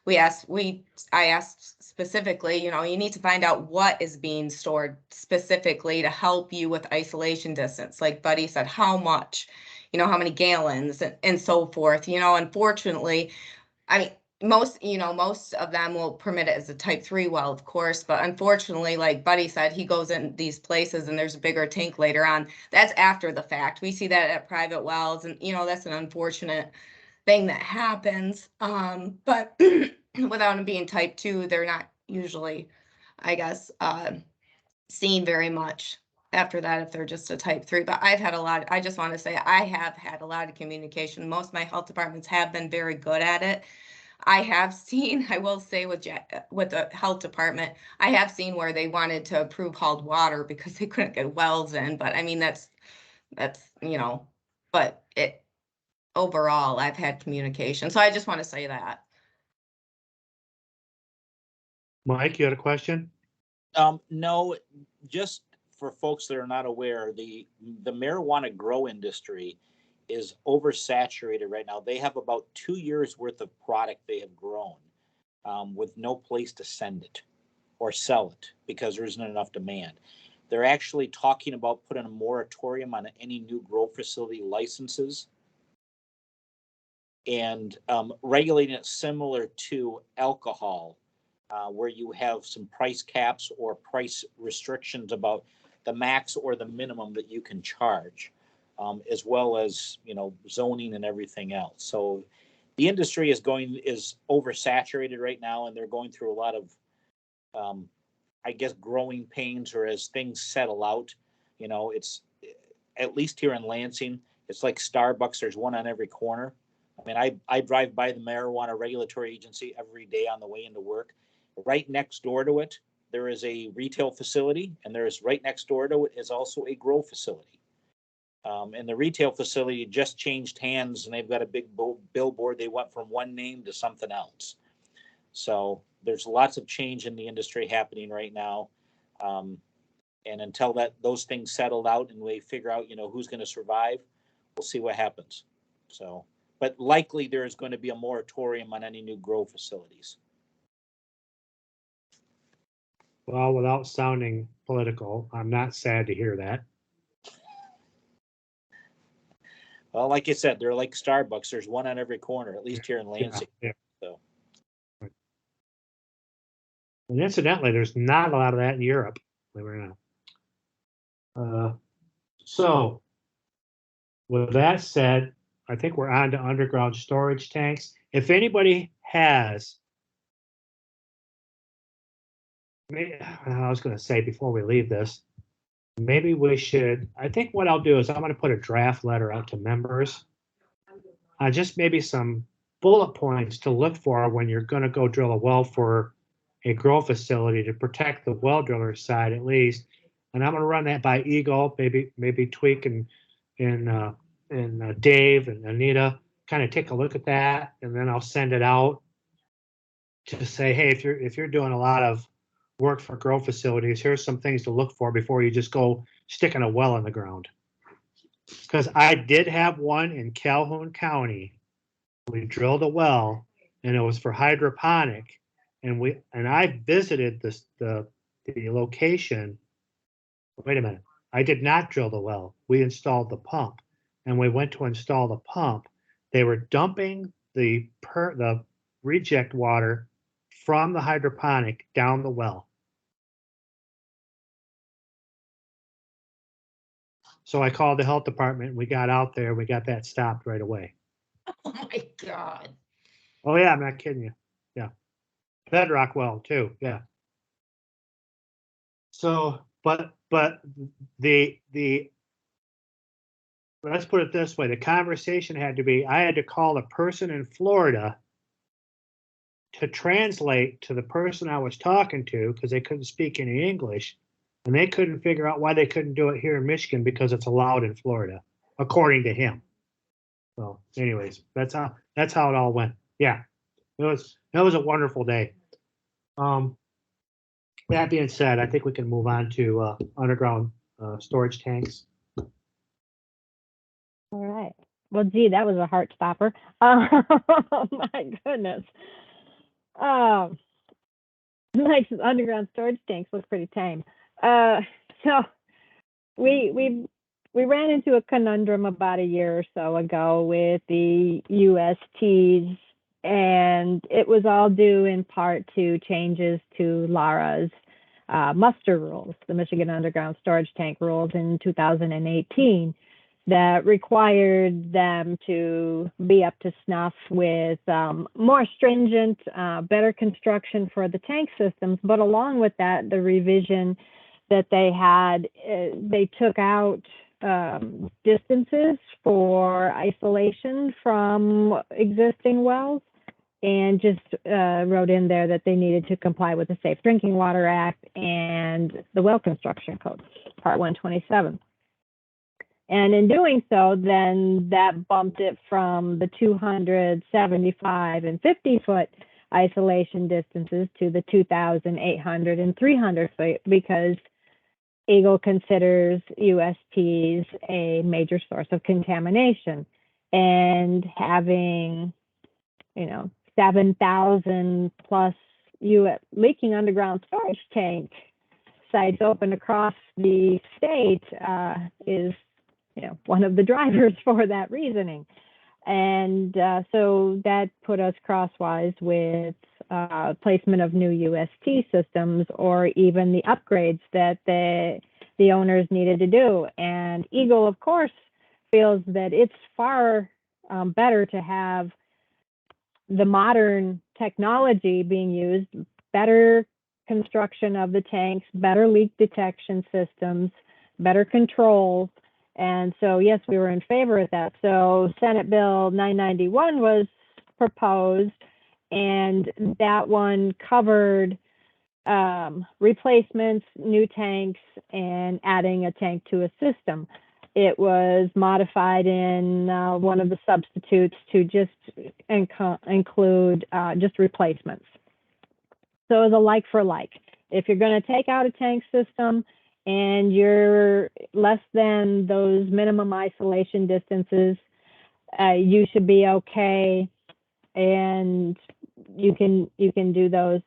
I asked specifically, you need to find out what is being stored specifically to help you with isolation distance. Like Buddy said, how much, how many gallons and so forth. Unfortunately, I mean, most of them will permit it as a type 3 well, of course, but unfortunately, like Buddy said, he goes in these places and there's a bigger tank later on. That's after the fact. We see that at private wells, and that's an unfortunate thing that happens. But without them being type 2, they're not usually, I guess, seen very much after that if they're just a type 3. But I just want to say I have had a lot of communication. Most of my health departments have been very good at it. I will say with the health department, I have seen where they wanted to approve hauled water because they couldn't get wells in. But I mean, that's, but overall, I've had communication. So I just want to say that. Mike, you had a question? No, just for folks that are not aware, the marijuana grow industry is oversaturated right now. They have about 2 years worth of product they have grown with no place to send it or sell it because there isn't enough demand. They're actually talking about putting a moratorium on any new grow facility licenses and regulating it similar to alcohol, where you have some price caps or price restrictions about the max or the minimum that you can charge, as well as, you know, zoning and everything else. So the industry is oversaturated right now, and they're going through a lot of, I guess, growing pains, or as things settle out. You know, it's, at least here in Lansing, it's like Starbucks. There's one on every corner. I mean, I drive by the marijuana regulatory agency every day on the way into work. Right next door to it, there is a retail facility, and there's right next door to it is also a grow facility. And the retail facility just changed hands, and they've got a big billboard. They went from one name to something else. So there's lots of change in the industry happening right now. And until those things settled out and we figure out, you know, who's going to survive, we'll see what happens. So, but likely there is going to be a moratorium on any new grow facilities. Well, without sounding political, I'm not sad to hear that. Well, like I said, they're like Starbucks. There's one on every corner, at least here in Lansing. Yeah. So. And incidentally, there's not a lot of that in Europe, believe it or not. So, with that said, I think we're on to underground storage tanks. If anybody has, I was going to say before we leave this, maybe we should, I think what I'll do is I'm going to put a draft letter out to members. Just maybe some bullet points to look for when you're going to go drill a well for a grow facility to protect the well driller side at least. And I'm going to run that by EGLE, maybe Tweak and Dave and Anita kind of take a look at that, and then I'll send it out to say, hey, if you're doing a lot of work for grow facilities, here's some things to look for before you just go sticking a well in the ground. Because I did have one in Calhoun County. We drilled a well, and it was for hydroponic, and I visited the location. Wait a minute. I did not drill the well. We installed the pump, and we went to install the pump. They were dumping the reject water from the hydroponic down the well. So I called the health department. We got out there. We got that stopped right away. Oh my God. Oh yeah, I'm not kidding you. Yeah, bedrock well too. Yeah. So, but the let's put it this way: the conversation had to be. I had to call a person in Florida to translate to the person I was talking to because they couldn't speak any English, and they couldn't figure out why they couldn't do it here in Michigan because it's allowed in Florida, according to him. So, anyways, that's how it all went. Yeah, it was a wonderful day. That being said, I think we can move on to underground storage tanks. All right. Well, gee, that was a heart stopper. Oh my goodness. Like underground storage tanks look pretty tame. So we ran into a conundrum about a year or so ago with the USTs, and it was all due in part to changes to LARA's muster rules, the Michigan Underground Storage Tank rules in 2018, that required them to be up to snuff with more stringent, better construction for the tank systems. But along with that, the revision that they had, they took out distances for isolation from existing wells, and just wrote in there that they needed to comply with the Safe Drinking Water Act and the Well Construction Code, Part 127. And in doing so, then that bumped it from the 275 and 50-foot isolation distances to the 2,800 and 300 feet, because EGLE considers USTs a major source of contamination. and having, 7,000 plus leaking underground storage tank sites open across the state is, one of the drivers for that reasoning. And so that put us crosswise with placement of new UST systems, or even the upgrades that the owners needed to do. And EGLE, of course, feels that it's far better to have the modern technology being used, better construction of the tanks, better leak detection systems, better controls. And so, yes, we were in favor of that. So Senate Bill 991 was proposed, and that one covered replacements, new tanks, and adding a tank to a system. It was modified in one of the substitutes to just include just replacements. So it was a like for like. If you're going to take out a tank system and you're less than those minimum isolation distances, you should be okay, and you can do those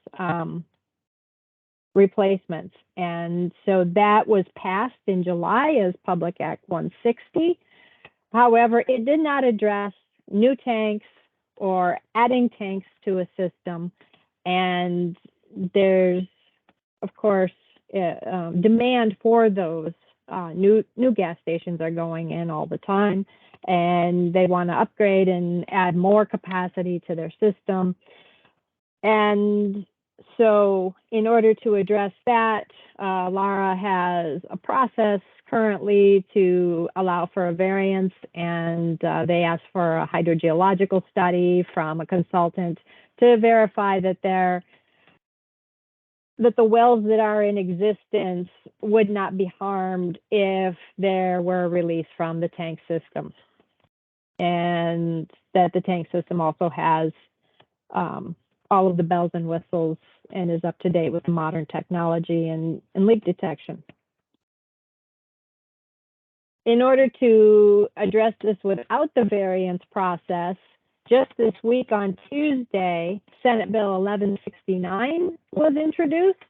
replacements. And so that was passed in July as Public Act 160. However, it did not address new tanks or adding tanks to a system. And there's, of course, demand for those. New gas stations are going in all the time, and they want to upgrade and add more capacity to their system. And so in order to address that, Lara has a process currently to allow for a variance, and they asked for a hydrogeological study from a consultant to verify that the wells that are in existence would not be harmed if there were a release from the tank system, and that the tank system also has all of the bells and whistles and is up to date with modern technology and leak detection. In order to address this without the variance process, just this week on Tuesday, Senate Bill 1169 was introduced,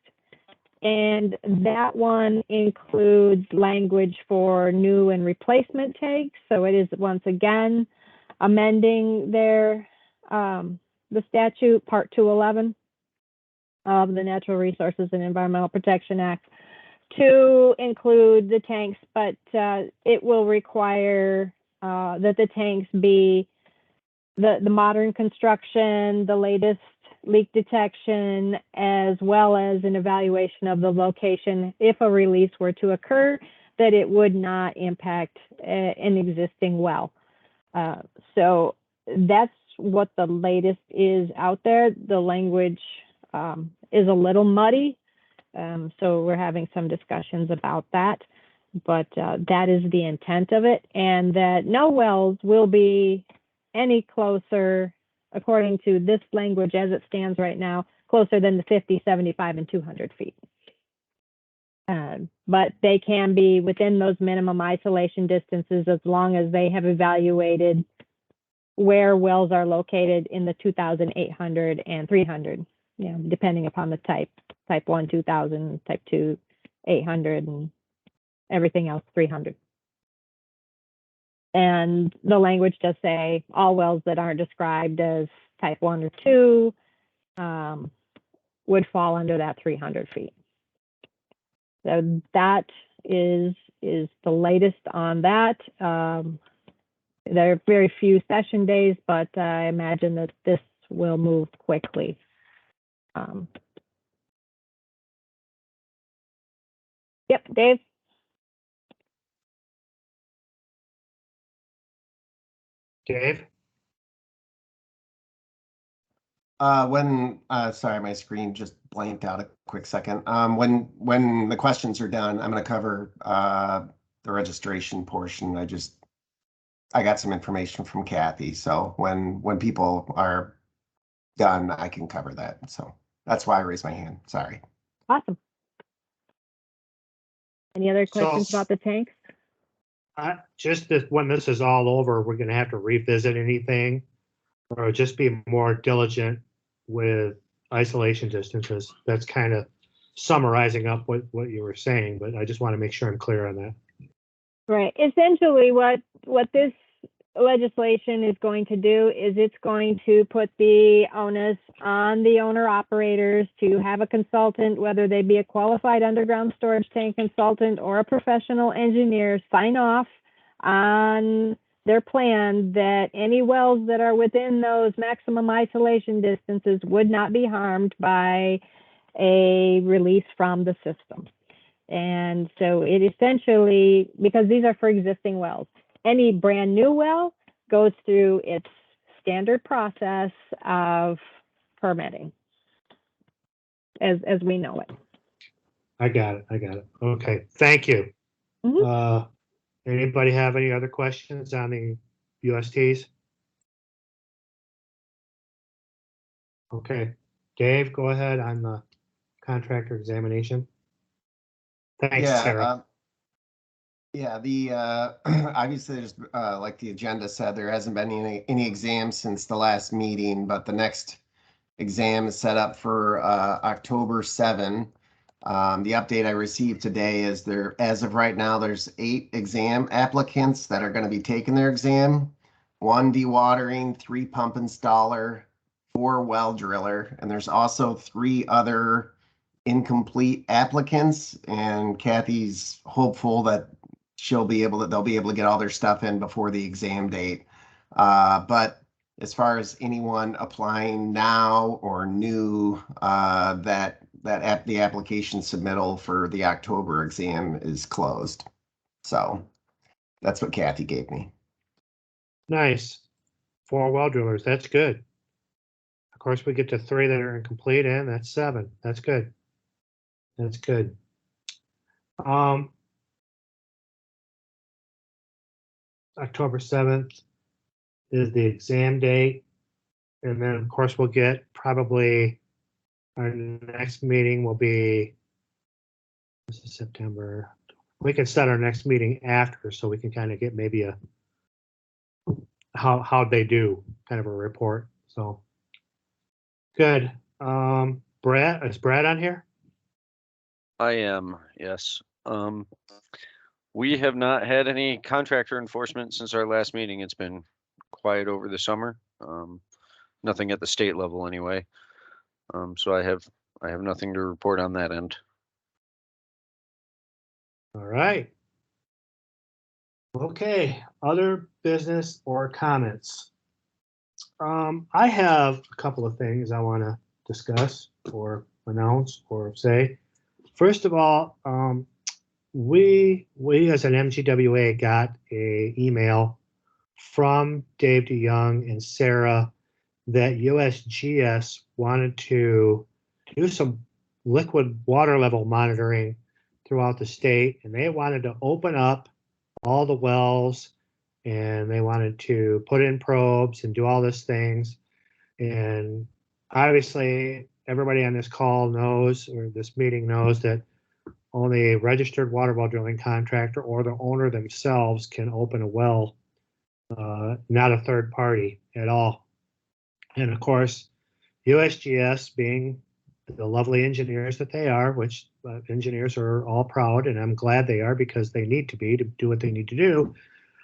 and that one includes language for new and replacement tanks. So it is once again amending their the statute, Part 211 of the Natural Resources and Environmental Protection Act, to include the tanks, but it will require that the tanks be the modern construction, the latest leak detection, as well as an evaluation of the location if a release were to occur, that it would not impact an existing well. So that's what the latest is out there. The language is a little muddy, so we're having some discussions about that, but that is the intent of it, and that no wells will be any closer, according to this language as it stands right now, closer than the 50, 75, and 200 feet. But they can be within those minimum isolation distances as long as they have evaluated where wells are located in the 2,800 and 300, depending upon the type 1, 2,000, type 2, 800, and everything else, 300. And the language does say all wells that aren't described as type 1 or 2 would fall under that 300 feet. So that is the latest on that. There are very few session days, but I imagine that this will move quickly. Yep, Dave? Dave? Sorry, my screen just blanked out a quick second. When the questions are done, I'm going to cover the registration portion. I got some information from Kathy, so when people are done, I can cover that. So that's why I raised my hand. Sorry. Awesome. Any other questions about the tanks? just that when this is all over, we're gonna have to revisit anything or just be more diligent with isolation distances. That's kind of summarizing up what you were saying, but I just want to make sure I'm clear on that. Right. Essentially, what this legislation is going to do is it's going to put the onus on the owner operators to have a consultant, whether they be a qualified underground storage tank consultant or a professional engineer, sign off on their plan that any wells that are within those maximum isolation distances would not be harmed by a release from the system. And so it essentially, because these are for existing wells, any brand new well goes through its standard process of permitting as we know it. I got it. Okay, thank you. Mhm. Anybody have any other questions on the USTs? Okay, Dave, go ahead on the contractor examination. Thanks, Sarah. Yeah, the obviously there's like the agenda said, there hasn't been any exams since the last meeting, but the next exam is set up for October 7. The update I received today is as of right now, there's 8 exam applicants that are going to be taking their exam. 1 dewatering, 3 pump installer, 4 well driller, and there's also 3 other incomplete applicants. And Kathy's hopeful that they'll be able to get all their stuff in before the exam date. But as far as anyone applying now or new, the application submittal for the October exam is closed. So that's what Kathy gave me. Nice. 4 well drillers. That's good. Of course, we get to 3 that are incomplete, and that's 7. That's good. That's good. October 7th is the exam date. And then, of course, we'll get probably our next meeting will be, this is September. We can set our next meeting after so we can kind of get maybe a how they do kind of a report. So good. Brad, is Brad on here? I am, yes. We have not had any contractor enforcement since our last meeting. It's been quiet over the summer. Nothing at the state level anyway. So I have nothing to report on that end. All right. Okay, other business or comments? I have a couple of things I want to discuss or announce or say. First of all, we as an MGWA got a email from Dave DeYoung and Sarah that USGS wanted to do some liquid water level monitoring throughout the state, and they wanted to open up all the wells, and they wanted to put in probes and do all these things. And obviously, everybody on this call knows, or this meeting knows, that only a registered water well drilling contractor or the owner themselves can open a well, not a third party at all. And of course, USGS, being the lovely engineers that they are, which engineers are all proud, and I'm glad they are because they need to be to do what they need to do.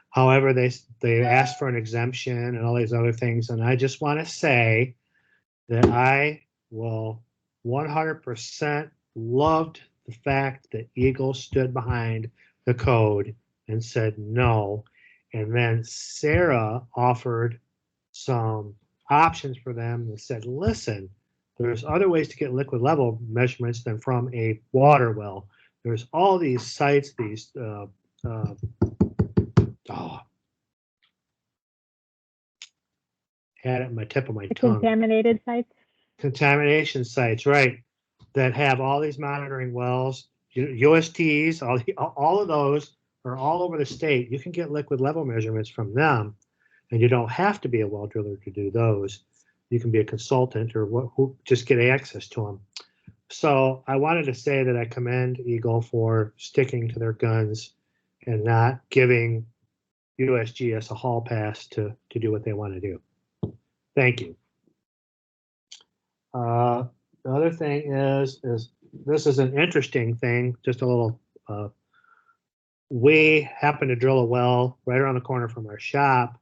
However, they asked for an exemption and all these other things, and I just want to say that I will 100% loved the fact that EGLE stood behind the code and said no. And then Sarah offered some options for them and said, listen, there's other ways to get liquid level measurements than from a water well. There's all these sites, these had it at my tip of my tongue. Contaminated sites. Contamination sites, right, that have all these monitoring wells, USTs, all of those are all over the state. You can get liquid level measurements from them, and you don't have to be a well driller to do those. You can be a consultant or who just get access to them. So I wanted to say that I commend EGLE for sticking to their guns and not giving USGS a hall pass to do what they want to do. Thank you. The other thing is this is an interesting thing, just a little, we happen to drill a well right around the corner from our shop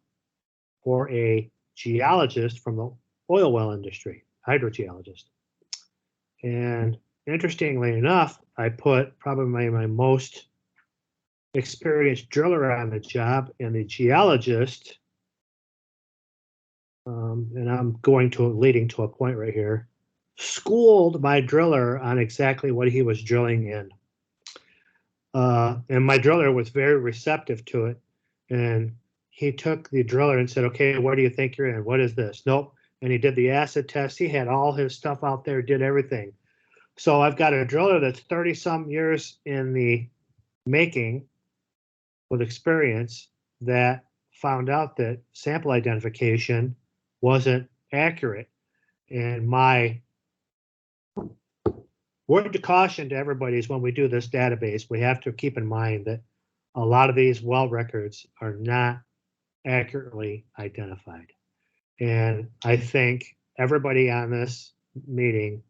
for a geologist from the oil well industry, hydrogeologist. And interestingly enough, I put probably my most experienced driller on the job, and the geologist, and I'm leading to a point right here, schooled my driller on exactly what he was drilling in. And my driller was very receptive to it. And he took the driller and said, okay, what do you think you're in? What is this? Nope. And he did the acid test. He had all his stuff out there, did everything. So I've got a driller that's 30 some years in the making with experience that found out that sample identification wasn't accurate. And my word to caution to everybody is when we do this database, we have to keep in mind that a lot of these well records are not accurately identified. And I think everybody on this meeting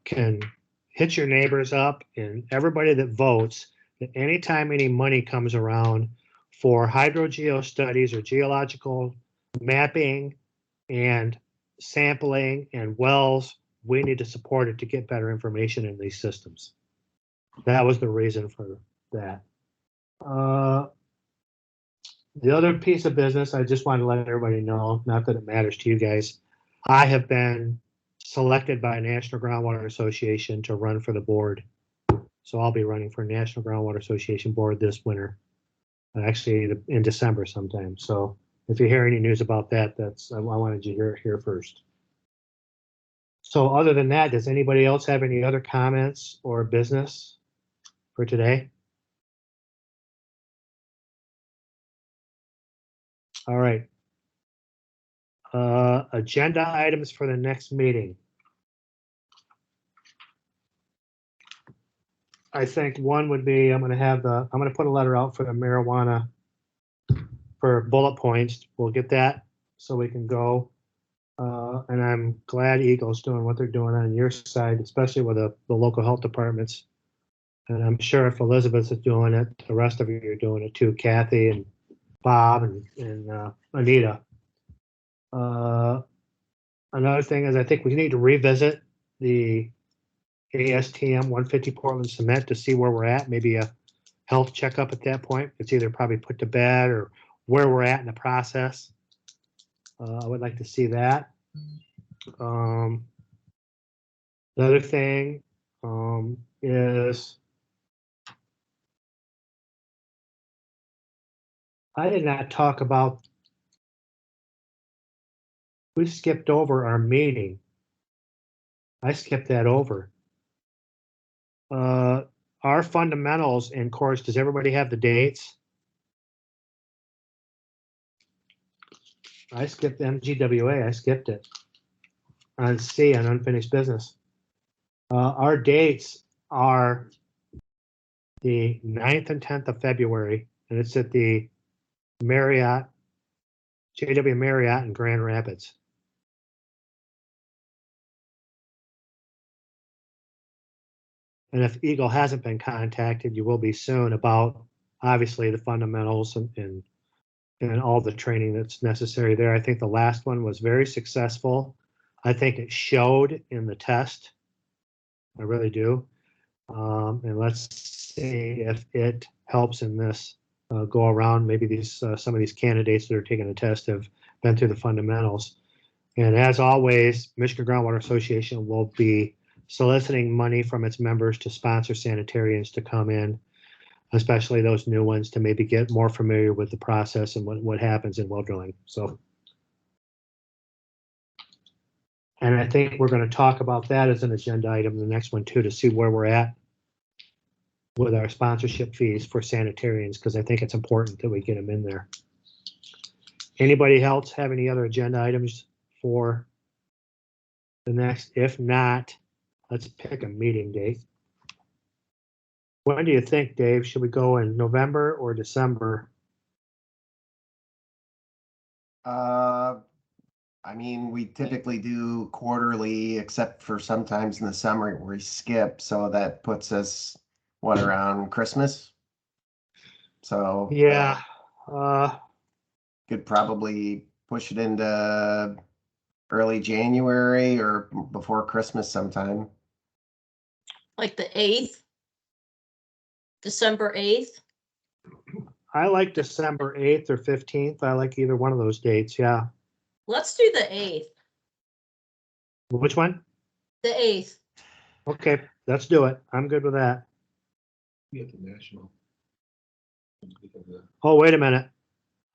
can hit your neighbors up, and everybody that votes, that anytime any money comes around for hydrogeo studies or geological mapping and sampling and wells, we need to support it to get better information in these systems. That was the reason for that. The other piece of business, I just wanted to let everybody know, not that it matters to you guys, I have been selected by National Groundwater Association to run for the board. So I'll be running for National Groundwater Association board this winter, actually in December sometime. So if you hear any news about that, I wanted you to hear it here first. So other than that, does anybody else have any other comments or business for today? All right. Agenda items for the next meeting. I think one would be, I'm going to put a letter out for the marijuana for bullet points. We'll get that so we can go. And I'm glad EGLE's doing what they're doing on your side, especially with the local health departments. And I'm sure if Elizabeth is doing it, the rest of you are doing it too, Kathy and Bob and Anita. Another thing is I think we need to revisit the ASTM 150 Portland cement to see where we're at, maybe a health checkup at that point. It's either probably put to bed or where we're at in the process. I would like to see that. The other thing is I did not talk about, we skipped over our meeting. I skipped that over. Our fundamentals in course, does everybody have the dates? I skipped MGWA, I skipped it. On C, on unfinished business. Our dates are the 9th and 10th of February, and it's at the Marriott, JW Marriott in Grand Rapids. And if EGLE hasn't been contacted, you will be soon about, obviously, the fundamentals and all the training that's necessary there. I think the last one was very successful. I think it showed in the test. I really do. And let's see if it helps in this go around. Maybe these some of these candidates that are taking the test have been through the fundamentals. And as always, Michigan Groundwater Association will be soliciting money from its members to sponsor sanitarians to come in, especially those new ones, to maybe get more familiar with the process and what happens in well drilling. So, and I think we're going to talk about that as an agenda item, the next one too, to see where we're at with our sponsorship fees for sanitarians, because I think it's important that we get them in there. Anybody else have any other agenda items for the next? If not, let's pick a meeting date. When do you think, Dave? Should we go in November or December? I mean, we typically do quarterly, except for sometimes in the summer where we skip, so that puts us, what, around Christmas? So. Yeah. Could probably push it into early January or before Christmas sometime. Like the 8th, December 8th. I like December 8th or 15th. I like either one of those dates. Yeah. Let's do the 8th. Which one? The 8th. Okay, let's do it. I'm good with that. Oh, wait a minute.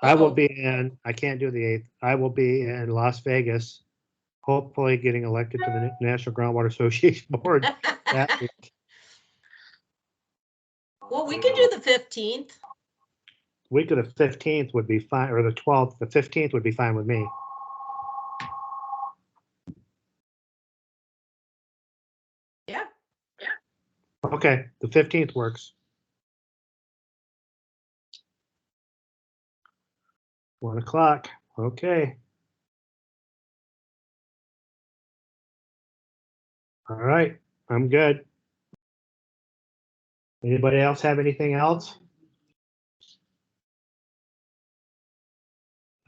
I will be in, I can't do the 8th. I will be in Las Vegas, hopefully getting elected to the National Groundwater Association Board that week. Well, we could do the 15th. Week of the 15th would be fine, or the 12th. The 15th would be fine with me. Yeah. Okay, the 15th works. 1 o'clock. Okay. All right, I'm good. Anybody else have anything else?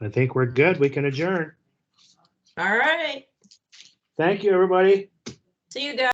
I think we're good. We can adjourn. All right. Thank you, everybody. See you guys.